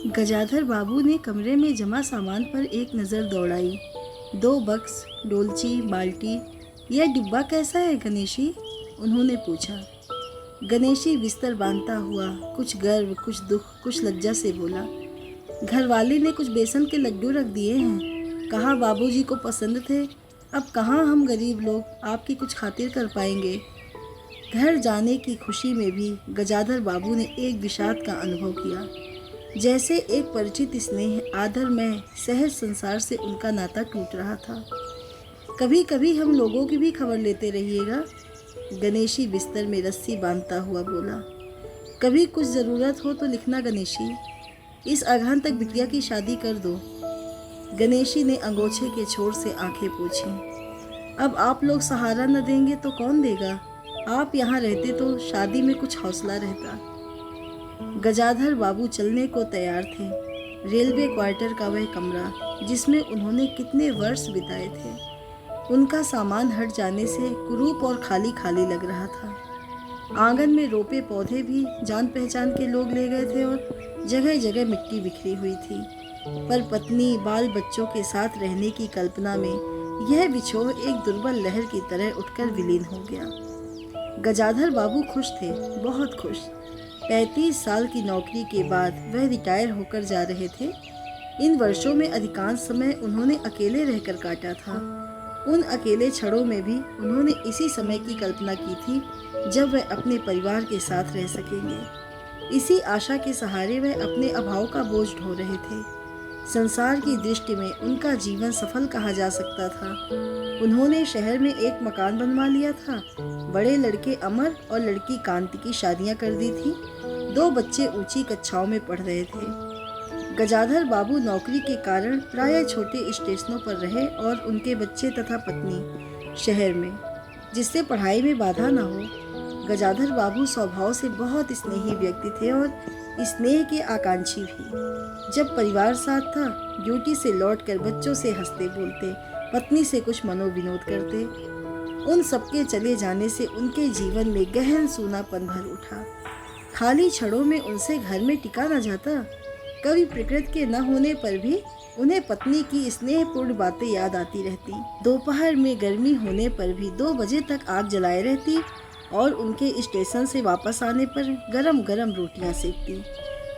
गजाधर बाबू ने कमरे में जमा सामान पर एक नज़र दौड़ाई। 2 बक्स, डोलची, बाल्टी। यह डिब्बा कैसा है गणेशी? उन्होंने पूछा। गणेशी बिस्तर बांधता हुआ कुछ गर्व, कुछ दुख, कुछ लज्जा से बोला, घर वाले ने कुछ बेसन के लड्डू रख दिए हैं। कहा बाबूजी को पसंद थे। अब कहाँ हम गरीब लोग आपकी कुछ खातिर कर पाएंगे। घर जाने की खुशी में भी गजाधर बाबू ने एक विषाद का अनुभव किया। जैसे एक परिचित स्नेह, आदर में सहज संसार से उनका नाता टूट रहा था। कभी कभी हम लोगों की भी खबर लेते रहिएगा, गणेशी बिस्तर में रस्सी बांधता हुआ बोला। कभी कुछ ज़रूरत हो तो लिखना गणेशी। इस अगहन तक बिटिया की शादी कर दो। गणेशी ने अंगोछे के छोर से आंखें पोंछी। अब आप लोग सहारा न देंगे तो कौन देगा? आप यहाँ रहते तो शादी में कुछ हौसला रहता। गजाधर बाबू चलने को तैयार थे। रेलवे क्वार्टर का वह कमरा जिसमें उन्होंने कितने वर्ष बिताए थे, उनका सामान हट जाने से कुरूप और खाली खाली लग रहा था। आंगन में रोपे पौधे भी जान पहचान के लोग ले गए थे और जगह जगह मिट्टी बिखरी हुई थी। पर पत्नी, बाल बच्चों के साथ रहने की कल्पना में यह बिछोह एक दुर्बल लहर की तरह उठकर विलीन हो गया। गजाधर बाबू खुश थे, बहुत खुश। 35 साल की नौकरी के बाद वह रिटायर होकर जा रहे थे। इन वर्षों में अधिकांश समय उन्होंने अकेले रहकर काटा था। उन अकेले क्षणों में भी उन्होंने इसी समय की कल्पना की थी जब वह अपने परिवार के साथ रह सकेंगे। इसी आशा के सहारे वह अपने अभाव का बोझ ढो रहे थे। संसार की दृष्टि में उनका जीवन सफल कहा जा सकता था। उन्होंने शहर में एक मकान बनवा लिया था। बड़े लड़के अमर और लड़की कांति की शादियां कर दी थी। 2 बच्चे ऊंची कक्षाओं में पढ़ रहे थे। गजाधर बाबू नौकरी के कारण प्रायः छोटे स्टेशनों पर रहे और उनके बच्चे तथा पत्नी शहर में, जिससे पढ़ाई में बाधा न हो। गजाधर बाबू स्वभाव से बहुत स्नेही व्यक्ति थे और स्नेह के आकांक्षी भी। जब परिवार साथ था, ड्यूटी से लौटकर बच्चों से हंसते बोलते, पत्नी से कुछ मनोविनोद करते। उन सबके चले जाने से उनके जीवन में गहन सूनापन भर उठा। खाली क्षणों में उनसे घर में टिका न जाता। कभी प्रकृति के न होने पर भी उन्हें पत्नी की स्नेहपूर्ण बातें याद आती रहती। दोपहर में गर्मी होने पर भी 2 बजे तक आग जलाए रहती और उनके स्टेशन से वापस आने पर गरम गरम रोटियां सेकती।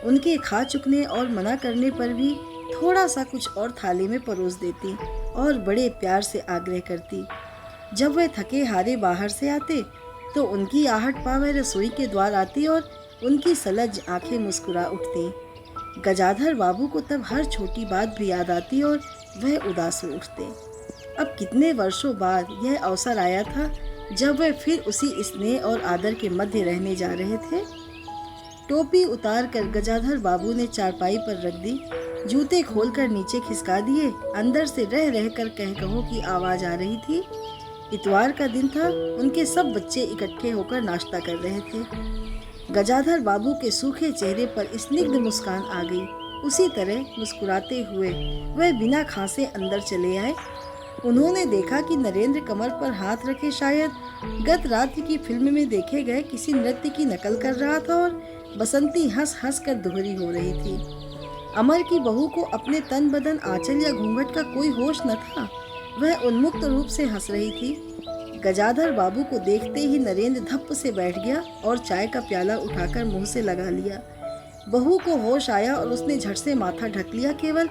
उनके खा चुकने और मना करने पर भी थोड़ा सा कुछ और थाली में परोस देती और बड़े प्यार से आग्रह करती। जब वे थके हारे बाहर से आते तो उनकी आहट पावे रसोई के द्वार आती और उनकी सलज आंखें मुस्कुरा उठती। गजाधर बाबू को तब हर छोटी बात भी याद आती और वह उदास हो उठते। अब कितने वर्षों बाद यह अवसर आया था जब वह फिर उसी स्नेह और आदर के मध्य रहने जा रहे थे। टोपी उतार कर गजाधर बाबू ने चारपाई पर रख दी। जूते खोलकर नीचे खिसका दिए। अंदर से रह रह कर कहो की आवाज आ रही थी। इतवार का दिन था। उनके सब बच्चे इकट्ठे होकर नाश्ता कर रहे थे। गजाधर बाबू के सूखे चेहरे पर स्निग्ध मुस्कान आ गई। उसी तरह मुस्कुराते हुए वह बिना खांसे अंदर चले आए। उन्होंने देखा कि नरेंद्र कमर पर हाथ रखे शायद गत रात्रि की फिल्म में देखे गए किसी नृत्य की नकल कर रहा था और बसंती हंस हंस कर दोहरी हो रही थी। अमर की बहू को अपने तन बदन, आंचल या घूंघट का कोई होश न था। वह उन्मुक्त रूप से हंस रही थी। गजाधर बाबू को देखते ही नरेंद्र धप्प से बैठ गया और चाय का प्याला उठाकर मुंह से लगा लिया। बहू को होश आया और उसने झट से माथा ढक लिया। केवल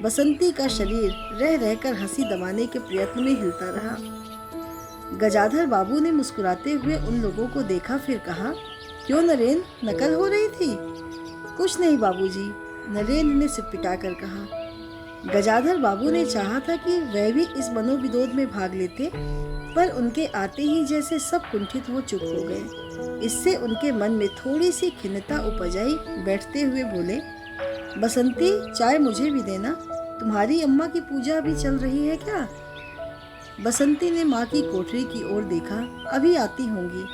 बसंती का शरीर रह रहकर हंसी दबाने के प्रयत्न में हिलता रहा। गजाधर बाबू ने मुस्कुराते हुए उन लोगों को देखा, फिर कहा, क्यों नरेंद्र, नकल हो रही थी? कुछ नहीं बाबूजी, नरेंद्र ने सिपटा कर कहा। गजाधर बाबू ने चाहा था कि वह भी इस मनोविनोद में भाग लेते, पर उनके आते ही जैसे सब कुंठित हो चुप हो गए। इससे उनके मन में थोड़ी सी खिन्नता उपज आई। बैठते हुए बोले, बसंती, चाय मुझे भी देना। तुम्हारी अम्मा की पूजा अभी चल रही है क्या? बसंती ने माँ की कोठरी की ओर देखा। अभी आती होंगी,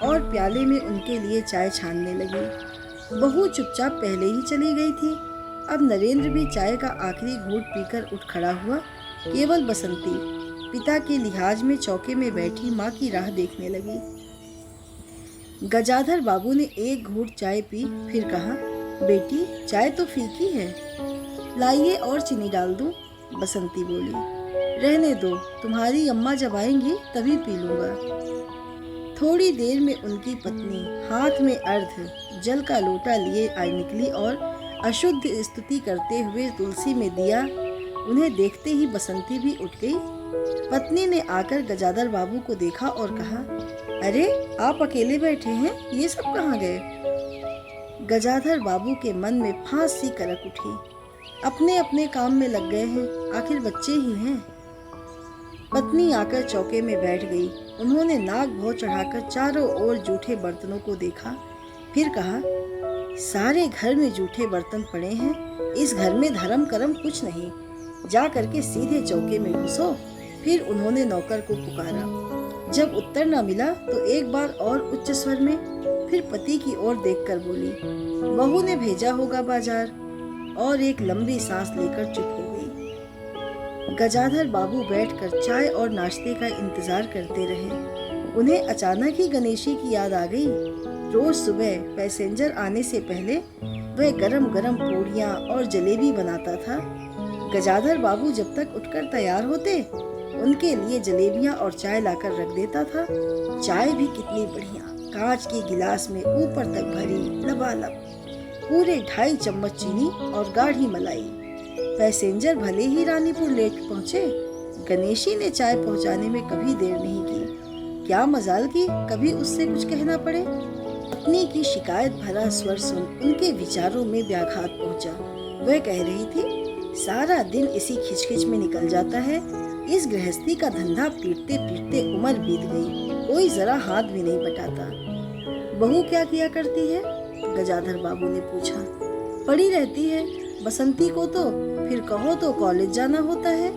और प्याले में उनके लिए चाय छानने लगी। बहू चुपचाप पहले ही चली गई थी। अब नरेंद्र भी चाय का आखिरी घूंट पीकर उठ खड़ा हुआ। केवल बसंती पिता के लिहाज में चौके में बैठी माँ की राह देखने लगी। गजाधर बाबू ने एक घूंट चाय पी, फिर कहा, बेटी, चाय तो फीकी है, लाइए और चीनी डाल दूं? बसंती बोली। रहने दो, तुम्हारी अम्मा जब आएंगी तभी पी लूंगा। थोड़ी देर में उनकी पत्नी हाथ में अर्ध जल का लोटा लिए आई निकली और अशुद्ध स्तुति करते हुए तुलसी में दिया। उन्हें देखते ही बसंती भी उठ गई। पत्नी ने आकर गजाधर बाबू को देखा और कहा, अरे आप अकेले बैठे हैं, ये सब कहाँ गए? गजाधर बाबू के मन में फांस सी करक उठी। अपने अपने काम में लग गए हैं, आखिर बच्चे ही हैं। पत्नी आकर चौके में बैठ गई। उन्होंने नाक भौं चढ़ाकर चारों ओर जूठे बर्तनों को देखा, फिर कहा, सारे घर में जूठे बर्तन पड़े हैं, इस घर में धर्म कर्म कुछ नहीं, जा करके सीधे चौके में घुसो। फिर उन्होंने नौकर को पुकारा। जब उत्तर न मिला तो एक बार और उच्च स्वर में, फिर पति की ओर देखकर बोली, बहू ने भेजा होगा बाजार, और एक लंबी सांस लेकर चुप हो गई। गजाधर बाबू बैठकर चाय और नाश्ते का इंतजार करते रहे। उन्हें अचानक ही गणेशी की याद आ गई। रोज सुबह पैसेंजर आने से पहले वह गरम गरम पूड़ियाँ और जलेबी बनाता था। गजाधर बाबू जब तक उठकर तैयार होते, उनके लिए जलेबियाँ और चाय लाकर रख देता था। चाय भी कितनी बढ़िया, कांच के गिलास में ऊपर तक भरी, लबालब, पूरे 2.5 चम्मच चीनी और गाढ़ी मलाई। पैसेंजर भले ही रानीपुर लेट पहुँचे, गणेशी ने चाय पहुँचाने में कभी देर नहीं की। क्या मजाल की कभी उससे कुछ कहना पड़े। पत्नी की शिकायत भरा स्वर सुन उनके विचारों में व्याघात पहुंचा। वह कह रही थी, सारा दिन इसी खिचखिच में निकल जाता है, इस गृहस्थी का धंधा पीटते पीटते उम्र बीत गई, कोई जरा हाथ भी नहीं बटाता। बहू क्या किया करती है? गजाधर बाबू ने पूछा। पड़ी रहती है, बसंती को तो फिर कहो तो कॉलेज जाना होता है।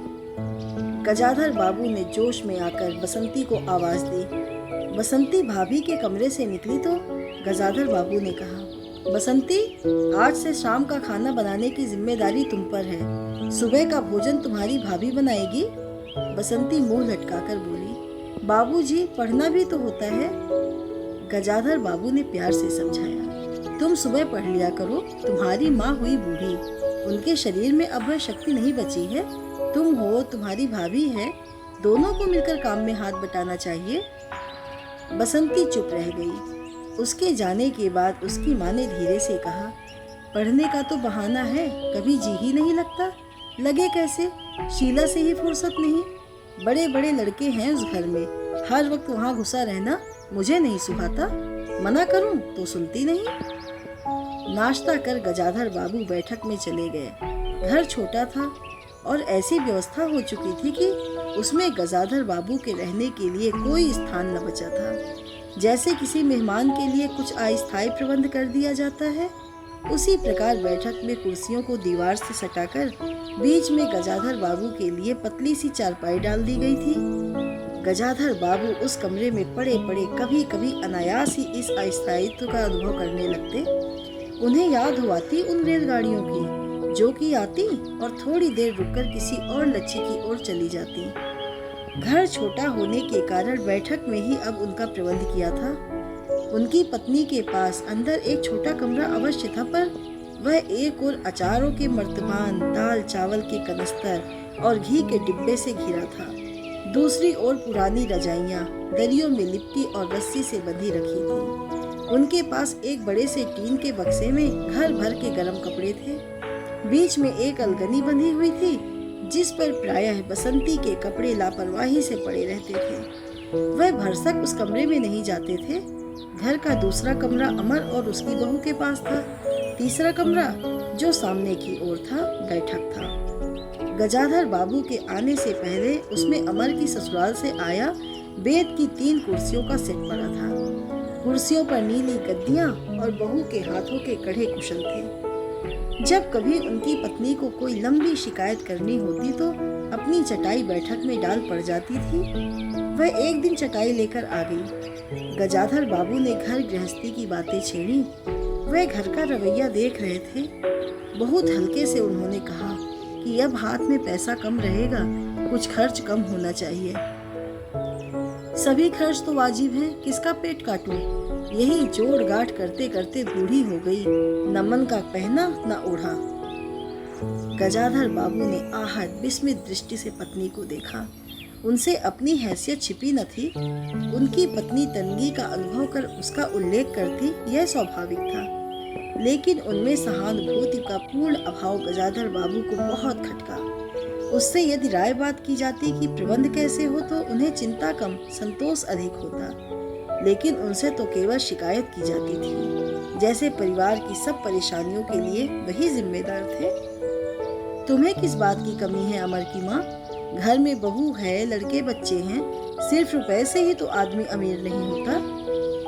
गजाधर बाबू ने जोश में आकर बसंती को आवाज दी। बसंती भाभी के कमरे से निकली तो गजाधर बाबू ने कहा, बसंती, आज से शाम का खाना बनाने की जिम्मेदारी तुम पर है। सुबह का भोजन तुम्हारी भाभी बनाएगी। बसंती मुंह लटकाकर बोली, बाबूजी, पढ़ना भी तो होता है। गजाधर बाबू ने प्यार से समझाया, तुम सुबह पढ़ लिया करो, तुम्हारी माँ हुई बूढ़ी, उनके शरीर में अब वह शक्ति नहीं बची है। तुम हो, तुम्हारी भाभी है, दोनों को मिलकर काम में हाथ बटाना चाहिए। बसंती चुप रह गई। उसके जाने के बाद उसकी माँ ने धीरे से कहा, पढ़ने का तो बहाना है, कभी जी ही नहीं लगता। लगे कैसे, शीला से ही फुर्सत नहीं। बड़े बड़े लड़के हैं उस घर में, हर वक्त वहाँ घुसा रहना मुझे नहीं सुहाता। मना करूं तो सुनती नहीं। नाश्ता कर गजाधर बाबू बैठक में चले गए। घर छोटा था और ऐसी व्यवस्था हो चुकी थी कि उसमें गजाधर बाबू के रहने के लिए कोई स्थान न बचा था। जैसे किसी मेहमान के लिए कुछ अस्थायी प्रबंध कर दिया जाता है, उसी प्रकार बैठक में कुर्सियों को दीवार से सटाकर बीच में गजाधर बाबू के लिए पतली सी चारपाई डाल दी गई थी। गजाधर बाबू उस कमरे में पड़े पड़े कभी कभी अनायास ही इस अस्थायित्व का अनुभव करने लगते। उन्हें याद हुआती उन रेलगाड़ियों की जो कि आती और थोड़ी देर रुककर किसी और लक्ष्य की ओर चली जाती। घर छोटा होने के कारण बैठक में ही अब उनका प्रबंध किया था। उनकी पत्नी के पास अंदर एक छोटा कमरा अवश्य था, पर वह एक ओर अचारों के मर्तबान, दाल चावल के कनस्तर और घी के डिब्बे से घिरा था, दूसरी ओर पुरानी रजाइयाँ दरियों में लिपटी और रस्सी से बंधी रखी थी। उनके पास एक बड़े से टीन के बक्से में घर भर के गर्म कपड़े थे। बीच में एक अलगनी बंधी हुई थी जिस पर प्रायः बसंती के कपड़े लापरवाही से पड़े रहते थे। वह भरसक उस कमरे में नहीं जाते थे। घर का दूसरा कमरा अमर और उसकी बहू के पास था। तीसरा कमरा, जो सामने की ओर था, बैठक था। गजाधर बाबू के आने से पहले उसमें अमर की ससुराल से आया बेत की 3 कुर्सियों का सेट पड़ा था। कुर्सियों पर नीली गद्दियां और बहू के हाथों के कढ़े कुशल थे। जब कभी उनकी पत्नी को कोई लंबी शिकायत करनी होती तो अपनी चटाई बैठक में डाल पड़ जाती थी। वह एक दिन चटाई लेकर आ गई। गजाधर बाबू ने घर गृहस्थी की बातें छेड़ी। वह घर का रवैया देख रहे थे। बहुत हल्के से उन्होंने कहा कि अब हाथ में पैसा कम रहेगा, कुछ खर्च कम होना चाहिए। सभी खर्च तो वाजिब है, किसका पेट काटूं? यही जोड़ गांठ करते करते बूढ़ी हो गई, न मन का पहना न ओढ़ा। गजाधर बाबू ने आहत विस्मित दृष्टि से पत्नी को देखा। उनसे अपनी हैसियत छिपी न थी। उनकी पत्नी तंगी का अनुभव कर उसका उल्लेख करती, यह स्वाभाविक था, लेकिन उनमें सहानुभूति का पूर्ण अभाव गजाधर बाबू को बहुत खटका। उससे यदि राय बात की जाती कि प्रबंध कैसे हो तो उन्हें चिंता कम, संतोष अधिक होता, लेकिन उनसे तो केवल शिकायत की जाती थी, जैसे परिवार की सब परेशानियों के लिए वही जिम्मेदार थे। तुम्हें किस बात की कमी है अमर की माँ? घर में बहू है, लड़के बच्चे हैं, सिर्फ रुपए से ही तो आदमी अमीर नहीं होता,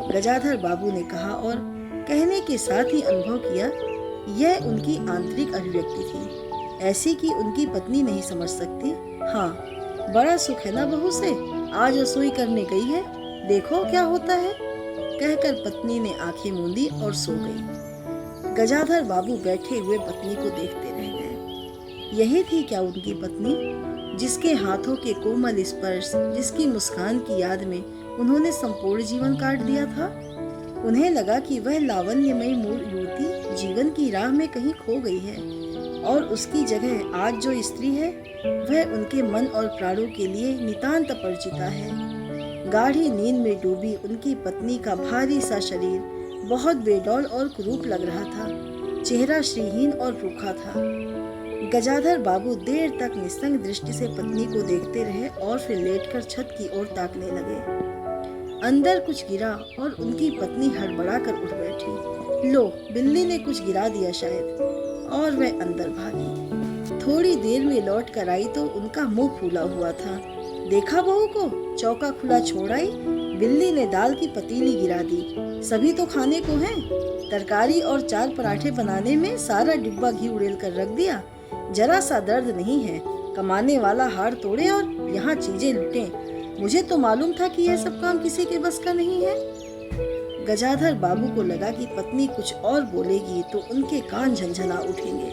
गजाधर बाबू ने कहा और कहने के साथ ही अनुभव किया यह उनकी आंतरिक अभिव्यक्ति थी, ऐसी कि उनकी पत्नी नहीं समझ सकती। हाँ, बड़ा सुख है ना बहू से, आज रसोई करने गई है, देखो क्या होता है, कहकर पत्नी ने आंखें मूंदी और सो गई। गजाधर बाबू बैठे हुए पत्नी को देखते रह गए। यही थी क्या उनकी पत्नी, जिसके हाथों के कोमल स्पर्श, जिसकी मुस्कान की याद में उन्होंने संपूर्ण जीवन काट दिया था? उन्हें लगा कि वह लावण्यमयी मूल युवती जीवन की राह में कहीं खो गई है और उसकी जगह आज जो स्त्री है वह उनके मन और प्राणों के लिए नितांत परिचिता है। गाढ़ी नींद में डूबी उनकी पत्नी का भारी सा शरीर बहुत बेडौल और कुरूप लग रहा था, चेहरा श्रीहीन और रूखा था। गजाधर बाबू देर तक निस्संग दृष्टि से पत्नी को देखते रहे और फिर लेटकर छत की ओर ताकने लगे। अंदर कुछ गिरा और उनकी पत्नी हड़बड़ा कर उठ बैठी। लो, बिल्ली ने कुछ गिरा दिया शायद, और वह अंदर भागी। थोड़ी देर में लौट कर आई तो उनका मुंह फूला हुआ था। देखा बहू को, चौका खुला छोड़ आई, बिल्ली ने दाल की पतीली गिरा दी। सभी तो खाने को है, तरकारी और 4 पराठे बनाने में सारा डिब्बा घी उड़ेल कर रख दिया। जरा सा दर्द नहीं है, कमाने वाला हाड़ तोड़े और यहाँ चीजें लुटे। मुझे तो मालूम था कि यह सब काम किसी के बस का नहीं है। गजाधर बाबू को लगा कि पत्नी कुछ और बोलेगी तो उनके कान झंझना उठेंगे।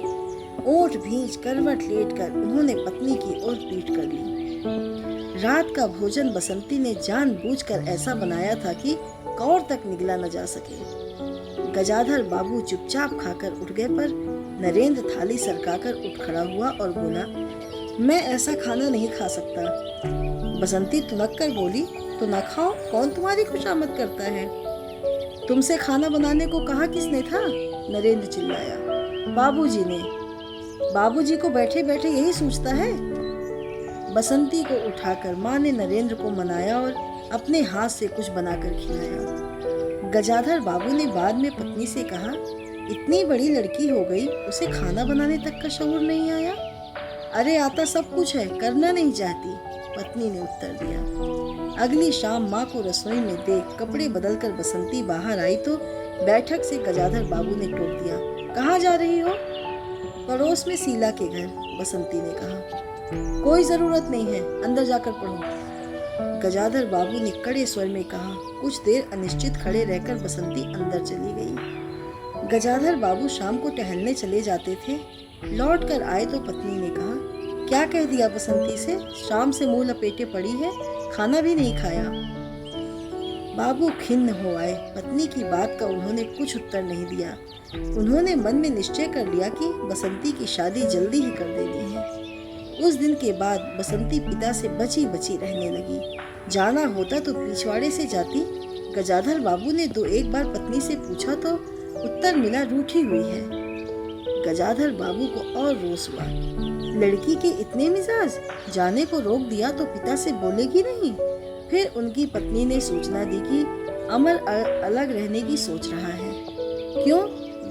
ओठ भींच करवट लेटकर उन्होंने पत्नी की ओर पीठ कर ली। रात का भोजन बसंती ने जानबूझकर ऐसा बनाया था कि कौर तक निगला न जा सके। गजाधर बाबू चुपचाप खाकर उठ गए, पर नरेंद्र थाली सरकाकर उठ खड़ा हुआ और बोला, मैं ऐसा खाना नहीं खा सकता। बसंती तुनक कर बोली, तो न खाओ, कौन तुम्हारी खुशामद करता है? तुमसे खाना बनाने को कहा किसने था? नरेंद्र चिल्लाया। बाबूजी ने। बाबूजी को बैठे बैठे यही सोचता है। बसंती को उठाकर माँ ने नरेंद्र को मनाया और अपने हाथ से कुछ बनाकर खिलाया। गजाधर बाबू ने बाद में पत्नी से कहा, इतनी बड़ी लड़की हो गई, उसे खाना बनाने तक का शऊर नहीं आया? अरे आता सब कुछ है, करना नहीं चाहती, पत्नी ने उत्तर दिया। अगली शाम माँ को रसोई में देख कपड़े बदलकर बसंती बाहर आई तो बैठक से गजाधर बाबू ने टोक दिया, कहाँ जा रही हो? पड़ोस में शीला के घर, बसंती ने कहा। कोई जरूरत नहीं है, अंदर जाकर पढ़ो, गजाधर बाबू ने कड़े स्वर में कहा। कुछ देर अनिश्चित खड़े रहकर बसंती अंदर चली गई। गजाधर बाबू शाम को टहलने चले जाते थे। लौट कर आए तो पत्नी ने कहा, क्या कह दिया बसंती से? शाम से मुंह लपेटे पड़ी है, खाना भी नहीं खाया। बाबू खिन्न हो आए। पत्नी की बात का उन्होंने कुछ उत्तर नहीं दिया। उन्होंने मन में निश्चय कर लिया कि बसंती की शादी जल्दी ही कर देनी है। उस दिन के बाद बसंती पिता से बची बची रहने लगी। जाना होता तो पिछवाड़े से जाती। गजाधर बाबू ने 2-1 बार पत्नी से पूछा तो उत्तर मिला, रूठी हुई है। गजाधर बाबू को और रोष हुआ। लड़की के इतने मिजाज, जाने को रोक दिया तो पिता से बोलेगी नहीं। फिर उनकी पत्नी ने सूचना दी कि अमर अलग रहने की सोच रहा है। क्यों?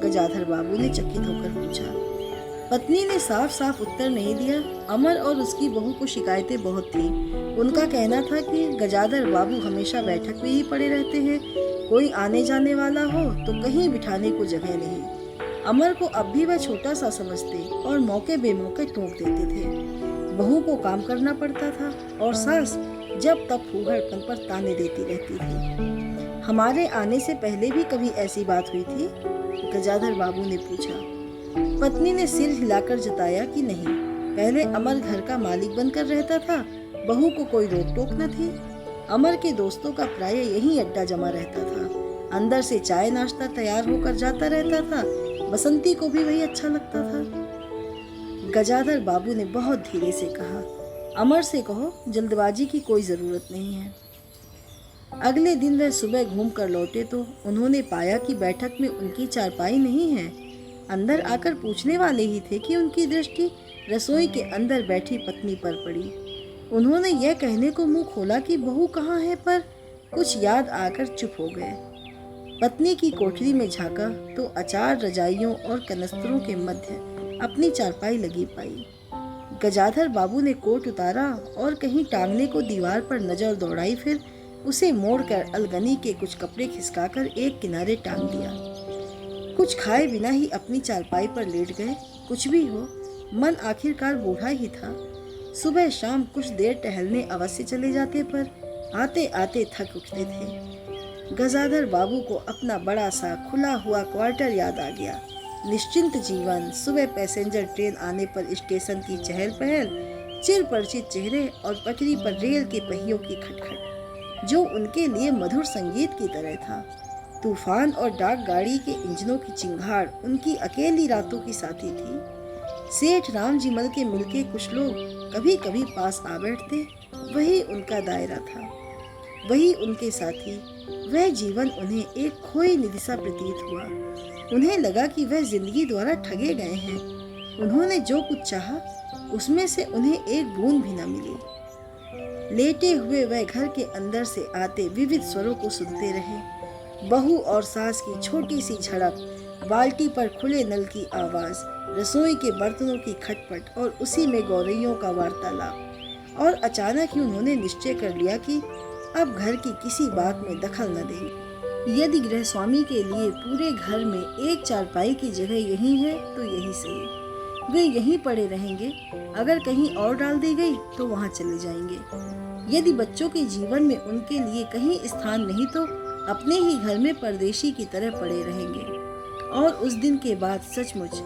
गजाधर बाबू ने चकित होकर पूछा। पत्नी ने साफ साफ उत्तर नहीं दिया। अमर और उसकी बहू को शिकायतें बहुत थी। उनका कहना था कि गजाधर बाबू हमेशा बैठक में ही पड़े रहते हैं, कोई आने जाने वाला हो तो कहीं बिठाने को जगह नहीं। अमर को अब भी वह छोटा सा समझते और मौके बेमौके टोक देते थे। बहू को काम करना पड़ता था और सास जब तब फूहड़पन पर ताने देती रहती थी। हमारे आने से पहले भी कभी ऐसी बात हुई थी? गजाधर बाबू ने पूछा। पत्नी ने सिर हिलाकर जताया कि नहीं, पहले अमर घर का मालिक बनकर रहता था, बहू को कोई रोक टोक न थी। अमर के दोस्तों का प्राय यही अड्डा जमा रहता था। अंदर से चाय नाश्ता तैयार होकर जाता रहता था। बसंती को भी वही अच्छा लगता था। गजाधर बाबू ने बहुत धीरे से कहा, अमर से कहो जल्दबाजी की कोई ज़रूरत नहीं है। अगले दिन वह सुबह घूम कर लौटे तो उन्होंने पाया कि बैठक में उनकी चारपाई नहीं है। अंदर आकर पूछने वाले ही थे कि उनकी दृष्टि रसोई के अंदर बैठी पत्नी पर पड़ी। उन्होंने यह कहने को मुंह खोला कि बहू कहाँ है, पर कुछ याद आकर चुप हो गए। पत्नी की कोठरी में झांका तो अचार, रजाइयों और कनस्तरों के मध्य अपनी चारपाई लगी पाई। गजाधर बाबू ने कोट उतारा और कहीं टांगने को दीवार पर नजर दौड़ाई, फिर उसे मोड़कर अलगनी के कुछ कपड़े खिसकाकर एक किनारे टांग दिया। कुछ खाए बिना ही अपनी चारपाई पर लेट गए। कुछ भी हो, मन आखिरकार बूढ़ा ही था। सुबह शाम कुछ देर टहलने अवश्य चले जाते, पर आते आते थक उठते थे। गजाधर बाबू को अपना बड़ा सा खुला हुआ क्वार्टर याद आ गया। निश्चिंत जीवन, सुबह पैसेंजर ट्रेन आने पर स्टेशन की चहल पहल, चिर परिचित चेहरे और पटरी पर रेल के पहियों की खटखट, जो उनके लिए मधुर संगीत की तरह था। तूफान और डाक गाड़ी के इंजनों की चिंगाड़ उनकी अकेली रातों की साथी थी। सेठ राम जी मल के मिलके कुछ लोग कभी कभी पास आ बैठते, वही उनका दायरा था, वही उनके साथी। वह जीवन उन्हें एक खोई निधि सा प्रतीत हुआ। उन्हें लगा कि वह जिंदगी द्वारा ठगे गए हैं। उन्होंने जो कुछ चाहा उसमें से उन्हें एक बूंद भी न मिली। लेटे हुए वह घर के अंदर से आते विविध स्वरों को सुनते रहे। बहू और सास की छोटी सी झड़प, बाल्टी पर खुले नल की आवाज, रसोई के बर्तनों की खटपट और उसी में गौरैयों का वार्तालाप। और अचानक ही उन्होंने निश्चय कर लिया कि अब घर की किसी बात में दखल न देंगे। यदि गृहस्वामी के लिए पूरे घर में एक चारपाई की जगह यही है तो यही सही। वे यहीं पड़े रहेंगे। अगर कहीं और डाल दी गई तो वहां चले जाएंगे। यदि बच्चों के जीवन में उनके लिए कहीं स्थान नहीं तो अपने ही घर में परदेशी की तरह पड़े रहेंगे। और उस दिन के बाद सचमुच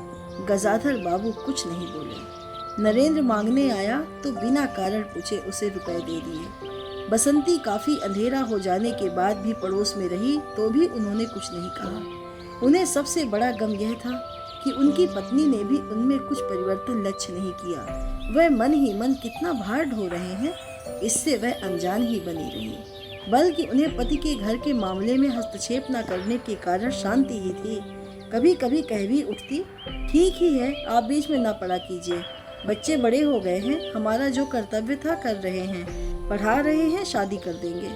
गजाधर बाबू कुछ नहीं बोले। नरेंद्र मांगने आया तो बिना कारण पूछे उसे रुपए दे दिए। बसंती काफी अंधेरा हो जाने के बाद भी पड़ोस में रही तो भी उन्होंने कुछ नहीं कहा। उन्हें सबसे बड़ा गम यह था कि उनकी पत्नी ने भी उनमें कुछ परिवर्तन लक्ष्य नहीं किया। वह मन ही मन कितना भार ढो रहे हैं, इससे वह अनजान ही बनी रही। बल्कि उन्हें पति के घर के मामले में हस्तक्षेप न करने के कारण शांति ही थी। कभी कभी कह भी उठती, ठीक ही है, आप बीच में न पड़ा कीजिए। बच्चे बड़े हो गए हैं, हमारा जो कर्तव्य था कर रहे हैं, पढ़ा रहे हैं, शादी कर देंगे।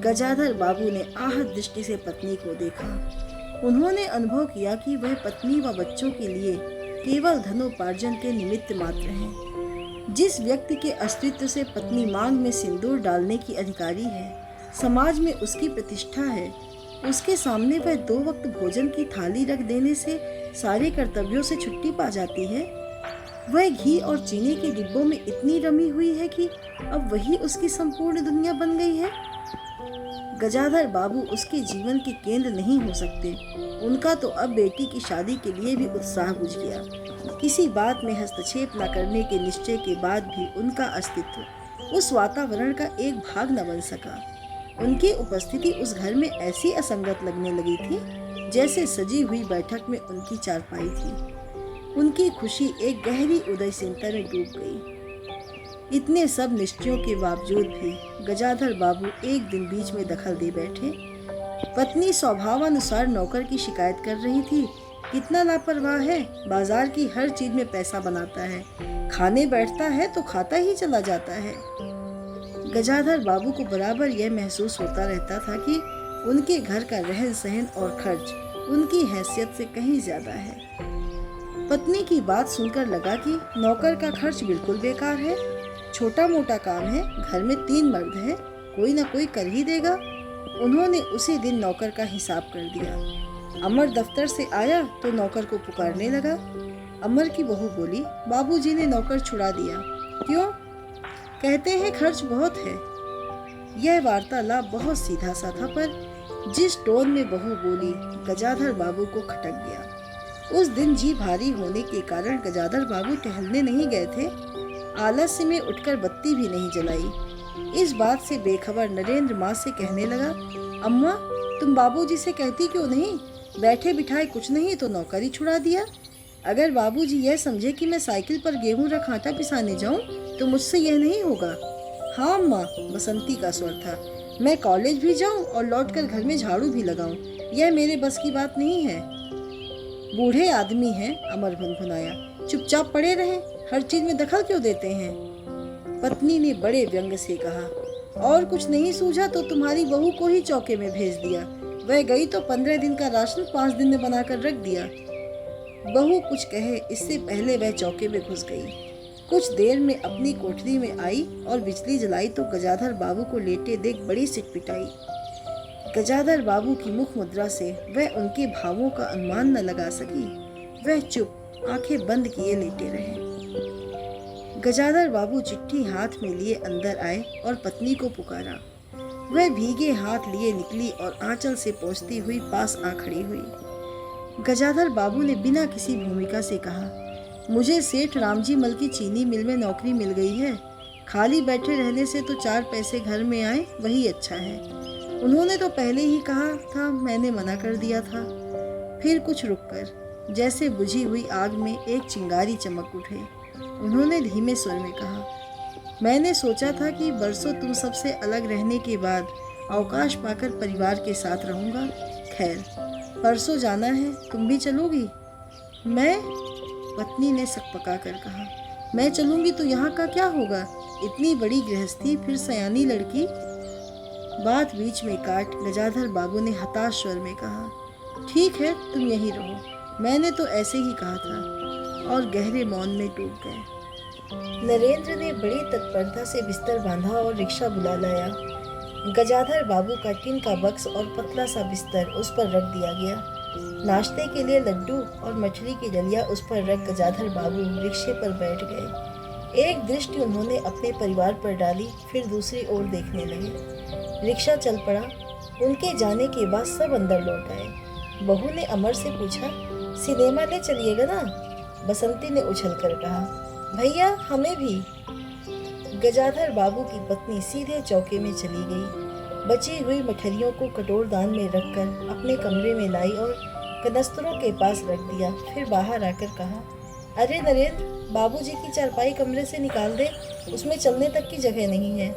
गजाधर बाबू ने आहत दृष्टि से पत्नी को देखा। उन्होंने अनुभव किया कि वह पत्नी व बच्चों के लिए केवल धनोपार्जन के निमित्त मात्र हैं। जिस व्यक्ति के अस्तित्व से पत्नी मांग में सिंदूर डालने की अधिकारी है, समाज में उसकी प्रतिष्ठा है, उसके सामने वह 2 वक्त भोजन की थाली रख देने से सारे कर्तव्यों से छुट्टी पा जाती है। वह घी और चीनी के डिब्बों में इतनी रमी हुई है कि अब वही उसकी संपूर्ण दुनिया बन गई है। गजाधर बाबू उसके जीवन के केंद्र नहीं हो सकते। उनका तो अब बेटी की शादी के लिए भी उत्साह बुझ गया। किसी बात में हस्तक्षेप न करने के निश्चय के बाद भी उनका अस्तित्व उस वातावरण का एक भाग न बन सका। उनकी उपस्थिति उस घर में ऐसी असंगत लगने लगी थी जैसे सजी हुई बैठक में उनकी चारपाई थी। उनकी खुशी एक गहरी उदासीनता में डूब गई। इतने सब निश्चयों के बावजूद भी गजाधर बाबू एक दिन बीच में दखल दे बैठे। पत्नी स्वभावानुसार नौकर की शिकायत कर रही थी, कितना लापरवाह है, बाजार की हर चीज में पैसा बनाता है, खाने बैठता है तो खाता ही चला जाता है। गजाधर बाबू को बराबर यह महसूस होता रहता था कि उनके घर का रहन सहन और खर्च उनकी हैसियत से कहीं ज्यादा है। पत्नी की बात सुनकर लगा कि नौकर का खर्च बिल्कुल बेकार है। छोटा मोटा काम है, घर में 3 मर्द हैं, कोई ना कोई कर ही देगा। उन्होंने उसी दिन नौकर का हिसाब कर दिया। अमर दफ्तर से आया तो नौकर को पुकारने लगा। अमर की बहू बोली, बाबूजी ने नौकर छुड़ा दिया। क्यों? कहते हैं खर्च बहुत है। यह वार्तालाप बहुत सीधा सा था, पर जिस टोन में बहू बोली गजाधर बाबू को खटक गया। उस दिन जी भारी होने के कारण गजाधर बाबू टहलने नहीं गए थे। आलस्य में उठकर बत्ती भी नहीं जलाई। इस बात से बेखबर नरेंद्र माँ से कहने लगा, अम्मा तुम बाबूजी से कहती क्यों नहीं? बैठे बिठाए कुछ नहीं तो नौकरी छुड़ा दिया। अगर बाबूजी यह समझे कि मैं साइकिल पर गेहूं रख आटा पिसाने जाऊं तो मुझसे यह नहीं होगा। हाँ अम्मा, बसंती का स्वर था। मैं कॉलेज भी जाऊं और लौटकर घर में झाड़ू भी लगाऊं, यह मेरे बस की बात नहीं है। बूढ़े आदमी हैं, अमर भुनभुनाया। चुपचाप पड़े रहें, हर चीज में दखल क्यों देते हैं? पत्नी ने बड़े व्यंग से कहा। और कुछ नहीं सूझा तो तुम्हारी बहू को ही चौके में भेज दिया। वह गई तो 15 दिन का राशन 5 दिन में बनाकर रख दिया। बहू कुछ कहे इससे पहले वह चौके में घुस गई। कुछ देर में अपनी कोठरी में आई और बिजली जलाई तो गजाधर बाबू को लेटे देख बड़ी सिटपिटाई। गजाधर बाबू की मुख मुद्रा से वह उनके भावों का अनुमान न लगा सकी। वह चुप, आंखें बंद किए लेटे रहे। गजाधर बाबू चिट्ठी हाथ में लिए अंदर आए और पत्नी को पुकारा। वह भीगे हाथ लिए निकली और आंचल से पोंछती हुई पास आ खड़ी हुई। गजाधर बाबू ने बिना किसी भूमिका से कहा, मुझे सेठ रामजी मल की चीनी मिल में नौकरी मिल गई है। खाली बैठे रहने से तो 4 पैसे घर में आए वही अच्छा है। उन्होंने तो पहले ही कहा था, मैंने मना कर दिया था। फिर कुछ रुककर जैसे बुझी हुई आग में एक चिंगारी चमक उठे। उन्होंने धीमे स्वर में कहा, मैंने सोचा था कि बरसों तुम सबसे अलग रहने के बाद अवकाश पाकर परिवार के साथ रहूंगा। खैर, परसों जाना है, तुम भी चलोगी? मैं? पत्नी ने सकपका कर कहा, मैं चलूंगी तो यहाँ का क्या होगा? इतनी बड़ी गृहस्थी, फिर सयानी लड़की। बात बीच में काट गजाधर बाबू ने हताश स्वर में कहा, ठीक है, तुम यहीं रहो, मैंने तो ऐसे ही कहा था। और गहरे मौन में डूब गए। नरेंद्र ने बड़ी तत्परता से बिस्तर बांधा और रिक्शा बुला लाया। गजाधर बाबू का टिन का बक्स और पतला सा बिस्तर उस पर रख दिया गया। नाश्ते के लिए लड्डू और मछली की डलिया उस पर रख गजाधर बाबू रिक्शे पर बैठ गए। एक दृष्टि उन्होंने अपने परिवार पर डाली, फिर दूसरी ओर देखने लगे। रिक्शा चल पड़ा। उनके जाने के बाद सब अंदर लौट आए। बहू ने अमर से पूछा, सिनेमा ले चलिएगा ना? बसंती ने उछलकर कहा, भैया हमें भी। गजाधर बाबू की पत्नी सीधे चौके में चली गई। बची हुई मठरियों को कटोरदान में रखकर अपने कमरे में लाई और कनस्तरों के पास रख दिया। फिर बाहर आकर कहा, अरे नरेंद्र, बाबूजी की चारपाई कमरे से निकाल दे, उसमें चलने तक की जगह नहीं है।